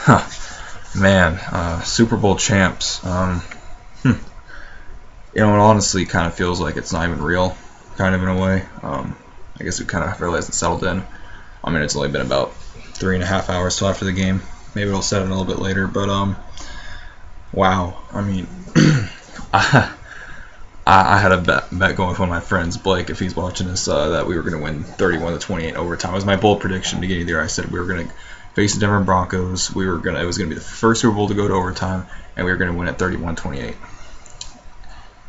Huh, man, Super Bowl champs. It honestly kind of feels like it's not even real, kind of in a way. I guess we kind of realized it settled in. I mean, it's only been about 3.5 hours till after the game. Maybe it'll set in a little bit later, but wow. I mean, I, I had a bet going with one of my friends, Blake, if he's watching this, that we were going to win 31-28 overtime. It was my bold prediction beginning of the year. I said we were going to face the Denver Broncos. It was going to be the first Super Bowl to go to overtime, and we were going to win at 31-28.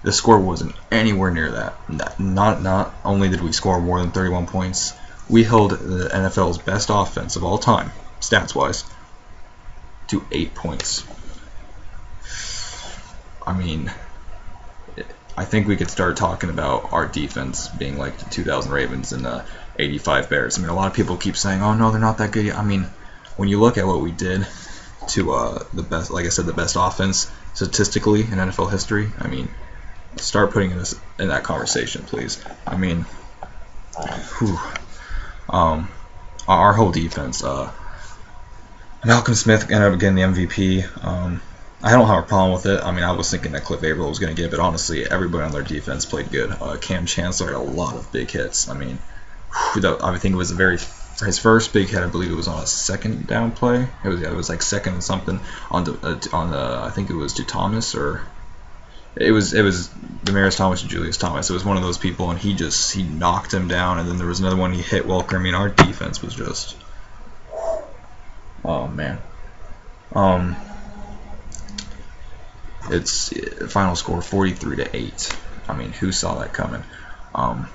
The score wasn't anywhere near that. Not only did we score more than 31 points, we held the NFL's best offense of all time, stats-wise, to 8 points. I mean, I think we could start talking about our defense being like the 2000 Ravens and the 85 Bears. I mean, a lot of people keep saying, oh, no, they're not that good. I mean, when you look at what we did to the best, like I said, the best offense statistically in NFL history, I mean, start putting us in that conversation, please. I mean, whew. Our whole defense. Malcolm Smith ended up getting the MVP. I don't have a problem with it. I mean, I was thinking that Cliff Averill was going to get it, but honestly, everybody on their defense played good. Cam Chancellor had a lot of big hits. I mean, I think it was his first big hit. I believe it was on a second down play. It was like second and something on the I think it was to Thomas, or it was Demaryius Thomas and Julius Thomas. It was one of those people, and he knocked him down. And then there was another one he hit Welker. I mean, our defense was just, oh man. It's final score 43-8. I mean, who saw that coming? A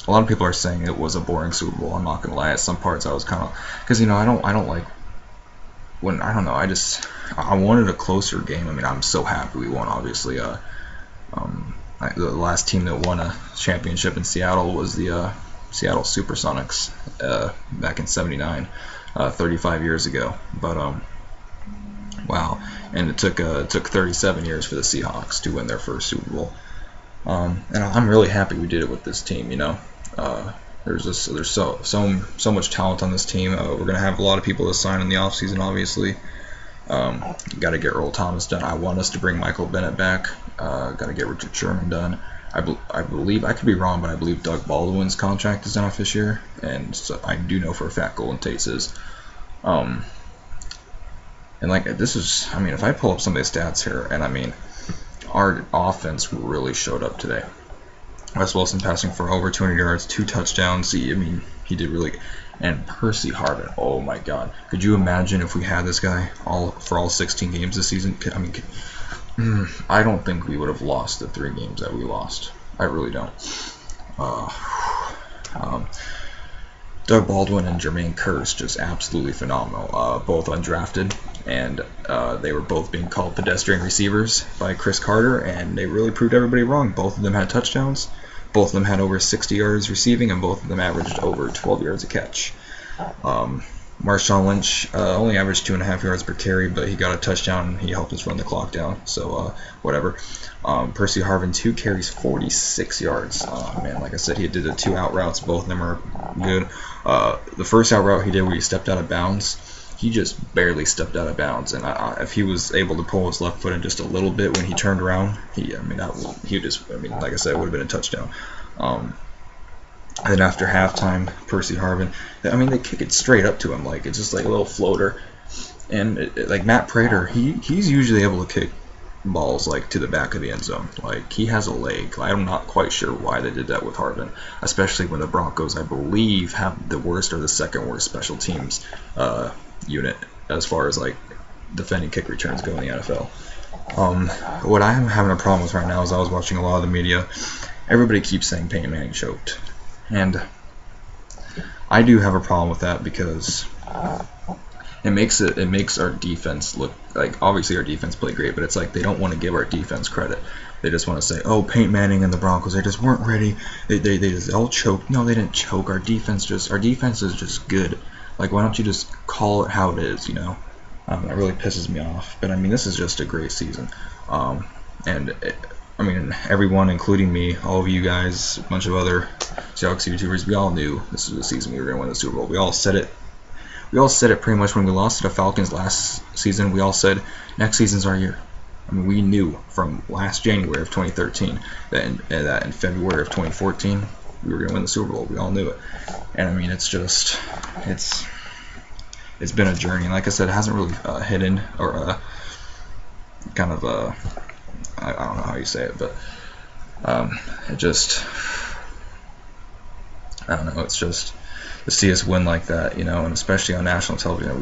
lot of people are saying it was a boring Super Bowl. I'm not gonna lie. At some parts, I was kind of, because I don't like when, I don't know. I wanted a closer game. I mean, I'm so happy we won. Obviously, the last team that won a championship in Seattle was the Seattle Supersonics back in '79, 35 years ago. But wow. And it took 37 years for the Seahawks to win their first Super Bowl. And I'm really happy we did it with this team. You know, there's so much talent on this team. We're gonna have a lot of people to sign in the offseason, obviously. Got to get Earl Thomas done. I want us to bring Michael Bennett back. Got to get Richard Sherman done. I believe, I could be wrong, but I believe Doug Baldwin's contract is done off this year, and so I do know for a fact Golden Tate's is. And like this is, I mean, if I pull up some of the stats here, and I mean, our offense really showed up today. Wes Wilson passing for over 200 yards, 2 touchdowns. I mean, he did really. And Percy Harvin, oh my God, could you imagine if we had this guy for all 16 games this season? I mean, I don't think we would have lost the 3 games that we lost. I really don't. Doug Baldwin and Jermaine Kearse, just absolutely phenomenal. Both undrafted, and they were both being called pedestrian receivers by Chris Carter, and they really proved everybody wrong. Both of them had touchdowns. Both of them had over 60 yards receiving, and both of them averaged over 12 yards a catch. Marshawn Lynch only averaged 2.5 yards per carry, but he got a touchdown. He helped us run the clock down, so whatever. Percy Harvin, 2 carries, 46 yards. Man, like I said, he did the 2 out routes. Both of them are good. The first out route he did where he stepped out of bounds, he just barely stepped out of bounds. And if he was able to pull his left foot in just a little bit when he turned around, like I said, it would have been a touchdown. And then after halftime, Percy Harvin, I mean, they kick it straight up to him, like it's just like a little floater. And like Matt Prater, he's usually able to kick balls like to the back of the end zone. Like he has a leg. I'm not quite sure why they did that with Harvin, especially when the Broncos, I believe, have the worst or the second worst special teams unit as far as like defending kick returns go in the NFL. What I'm having a problem with right now is I was watching a lot of the media. Everybody keeps saying Peyton Manning choked. And I do have a problem with that because it makes our defense look like, obviously our defense played great, but it's like they don't want to give our defense credit. They just want to say, oh, Peyton Manning and the Broncos, they just weren't ready. They just all choked. No, they didn't choke. Our defense is just good. Like, why don't you just call it how it is, you know? That really pisses me off. But I mean, this is just a great season. I mean, everyone, including me, all of you guys, a bunch of other Seahawks YouTubers, we all knew this was the season we were going to win the Super Bowl. We all said it. we all said it pretty much when we lost to the Falcons last season. We all said next season's our year. I mean, we knew from last January of 2013 that in February of 2014 we were going to win the Super Bowl. We all knew it. And I mean, it's been a journey. And like I said, it hasn't really hidden or kind of I don't know how you say it, but it just, I don't know. It's just to see us win like that, you know, and especially on national television,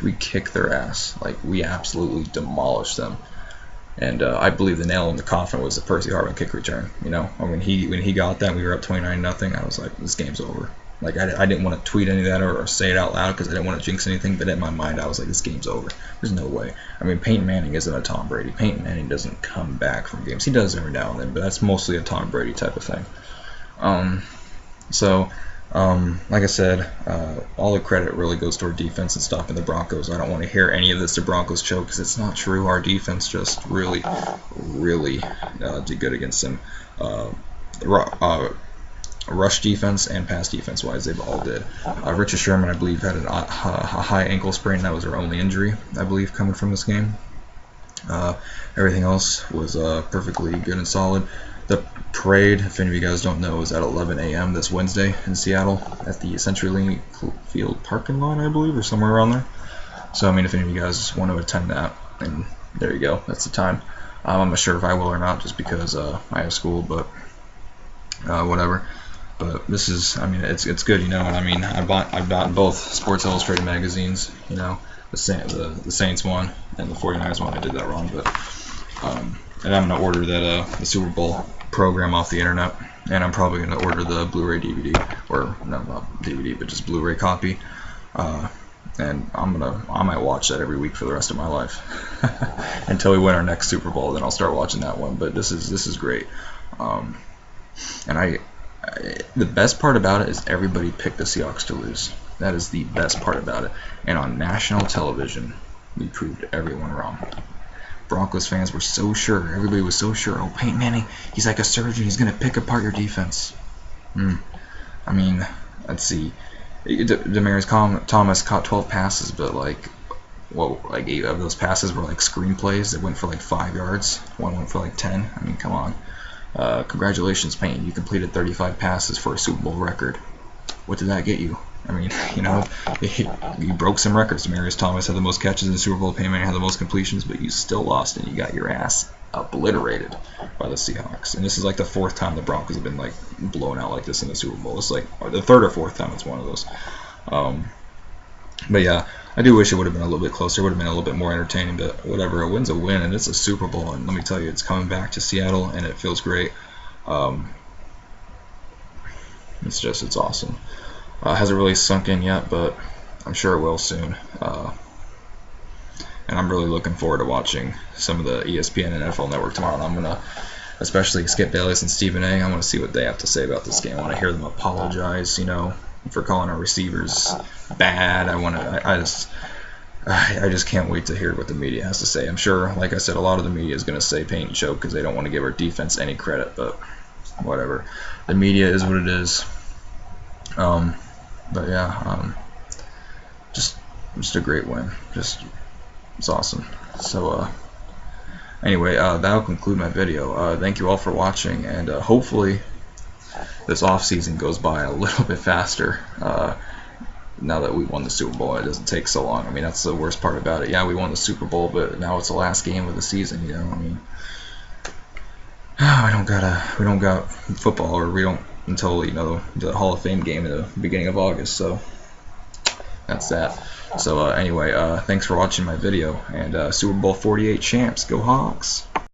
we kick their ass. Like, we absolutely demolished them. And I believe the nail in the coffin was the Percy Harvin kick return. You know, when he got that, we were up 29-0. I was like, this game's over. Like, I didn't want to tweet any of that or say it out loud because I didn't want to jinx anything. But in my mind, I was like, this game's over. There's no way. I mean, Peyton Manning isn't a Tom Brady. Peyton Manning doesn't come back from games. He does every now and then, but that's mostly a Tom Brady type of thing. Like I said, all the credit really goes toward defense and stopping the Broncos. I don't want to hear any of this to Broncos choke because it's not true. Our defense just really did good against them. Rush defense and pass defense wise, they've all did. Richard Sherman, I believe, had a high ankle sprain. That was their only injury, I believe, coming from this game. Everything else was perfectly good and solid. The parade, if any of you guys don't know, is at 11 a.m. this Wednesday in Seattle at the CenturyLink Field parking lot, I believe, or somewhere around there. So, I mean, if any of you guys want to attend that, and there you go, that's the time. I'm not sure if I will or not, just because I have school, but whatever. But this is, I mean, it's good, you know. And I mean, I've bought both Sports Illustrated magazines, you know. The Saints one and the 49ers one. I did that wrong, but and I'm gonna order that the Super Bowl program off the internet, and I'm probably gonna order the Blu-ray DVD, or no, not DVD, but just Blu-ray copy. And I might watch that every week for the rest of my life until we win our next Super Bowl. Then I'll start watching that one. But this is great. And the best part about it is everybody picked the Seahawks to lose. That is the best part about it. And on national television, we proved everyone wrong. Broncos fans were so sure. Everybody was so sure. Oh, Peyton Manning, he's like a surgeon. He's going to pick apart your defense. I mean, let's see. Demaryius Thomas caught 12 passes, but like 8 of those passes were like screenplays that went for like 5 yards. One went for like 10. I mean, come on. Congratulations, Peyton. You completed 35 passes for a Super Bowl record. What did that get you? I mean, you know, you broke some records. Demaryius Thomas had the most catches in the Super Bowl. Peyton Manning had the most completions, but you still lost, and you got your ass obliterated by the Seahawks. And this is like the 4th time the Broncos have been like blown out like this in the Super Bowl. It's like the 3rd or 4th time it's one of those. But yeah, I do wish it would have been a little bit closer. It would have been a little bit more entertaining, but whatever. A win's a win, and it's a Super Bowl. And let me tell you, it's coming back to Seattle, and it feels great. It's awesome. Hasn't really sunk in yet, but I'm sure it will soon. And I'm really looking forward to watching some of the ESPN and NFL Network tomorrow. And I'm gonna, especially Skip Bayless and Stephen A. I want to see what they have to say about this game. I want to hear them apologize, you know, for calling our receivers bad. I just can't wait to hear what the media has to say. I'm sure, like I said, a lot of the media is going to say Peyton choke because they don't want to give our defense any credit, but whatever. The media is what it is. But yeah, just a great win. It's awesome. So anyway, that'll conclude my video. Thank you all for watching, and hopefully this off season goes by a little bit faster. Now that we won the Super Bowl, it doesn't take so long. I mean, that's the worst part about it. Yeah, we won the Super Bowl, but now it's the last game of the season. You know, I mean, we don't got football, or we don't until, you know, the Hall of Fame game in the beginning of August. So that's that. So anyway, thanks for watching my video, and Super Bowl 48 champs, go Hawks!